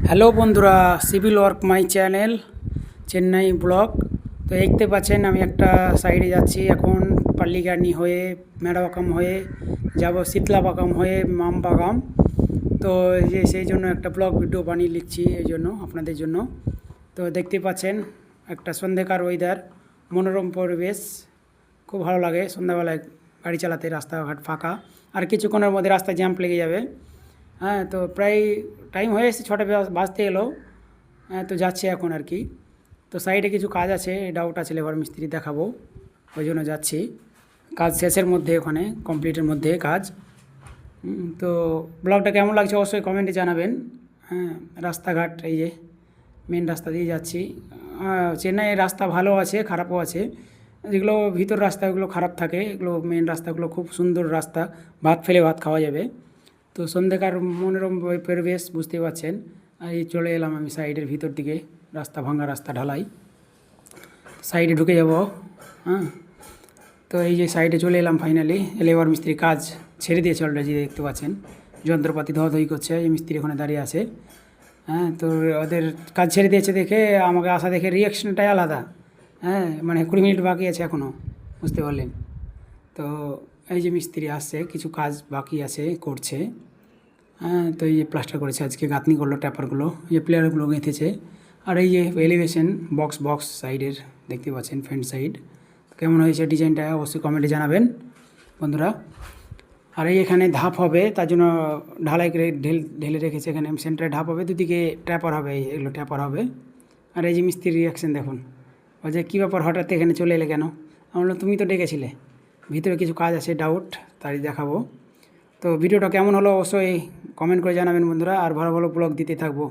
Hello বন্ধুরা, civil work my channel Chennai block. তো দেখতে পাচ্ছেন আমি একটা সাইডে যাচ্ছি এখন, পাল্লিগানি হয়ে মেড়াবাকাম হয়ে যাব শীতলাবাগাম হয়ে মামবাগাম। তো সেই জন্য একটা ব্লগ ভিডিও বানিয়ে লিখছি এই জন্য আপনাদের জন্য। তো দেখতে পাচ্ছেন একটা সন্ধ্যেকার ওয়েদার, মনোরম পরিবেশ, খুব ভালো লাগে সন্ধ্যাবেলায় গাড়ি চালাতে। রাস্তাঘাট ফাঁকা, আর কিছুক্ষণের মধ্যে রাস্তায় জ্যাম্প লেগে যাবে। হ্যাঁ, তো প্রায় টাইম হয়ে এসেছে, 6টা বাজতে এলো। হ্যাঁ, তো যাচ্ছে এখন আর কি। তো সাইডে কিছু কাজ আছে, ডাউট আছে, লেবার মিস্ত্রি দেখাবো, ওই জন্য যাচ্ছি। কাজ শেষের মধ্যে, ওখানে কমপ্লিটের মধ্যে কাজ। তো ব্লগটা কেমন লাগছে অবশ্যই কমেন্টে জানাবেন। হ্যাঁ, রাস্তাঘাট এই যে মেন রাস্তা দিয়ে যাচ্ছি। চেন্নাইয়ের রাস্তা ভালো আছে, খারাপও আছে। যেগুলো ভিতর রাস্তা ওগুলো খারাপ থাকে, এগুলো মেন রাস্তাগুলো খুব সুন্দর রাস্তা, ভাত ফেলে ভাত খাওয়া যাবে। তো সন্ধ্যেকার মনোরম পরিবেশ বুঝতেই পারছেন। আর এই চলে এলাম আমি সাইডের ভিতর দিকে, রাস্তা ভাঙা, রাস্তা ঢালাই, সাইডে ঢুকে যাব। হ্যাঁ, তো এই যে সাইডে চলে এলাম ফাইনালি। লেবার মিস্ত্রি কাজ ছেড়ে দিয়েছে অলরেডি, দেখতে পাচ্ছেন যন্ত্রপাতি ধোয়াধুয়ি করছে। এই মিস্ত্রি ওখানে দাঁড়িয়ে আছে। হ্যাঁ, তো ওদের কাজ ছেড়ে দিয়েছে দেখে আমাকে আসা দেখে রিয়াকশনটাই আলাদা। হ্যাঁ, মানে 20 মিনিট বাকি আছে এখনও, বুঝতে পারলেন। তো এই যে মিস্ত্রি আসছে, কিছু কাজ বাকি আছে, করছে। হ্যাঁ, তো এই যে প্লাস্টার করেছে আজকে, গাঁথনি করলো, ট্যাপারগুলো, এই যে প্লেয়ারগুলো গেঁথেছে। আর এই যে এলিভেশন বক্স সাইডের দেখতে পাচ্ছেন, ফ্রন্ট সাইড কেমন হয়েছে ডিজাইনটা অবশ্যই কমেন্টে জানাবেন বন্ধুরা। আর এই এখানে ধাপ হবে, তার জন্য ঢালাই করে ঢেলে রেখেছে। এখানে সেন্টারে ধাপ হবে, দুদিকে ট্যাপার হবে, এগুলো ট্যাপার হবে। আর এই যে মিস্ত্রির রিয়াকশান দেখুন, ও যে কী ব্যাপার হঠাৎ এখানে চলে এলে কেন? আমি বললাম তুমি তো ডেকেছিলে, ভিতরে কিছু কাজ আছে, ডাউট, তাই দেখাবো। তো ভিডিওটা কেমন হলো অবশ্যই কমেন্ট করে জানাবেন বন্ধুরা, আর ভালো ভালো ব্লগ দিতে থাকবো।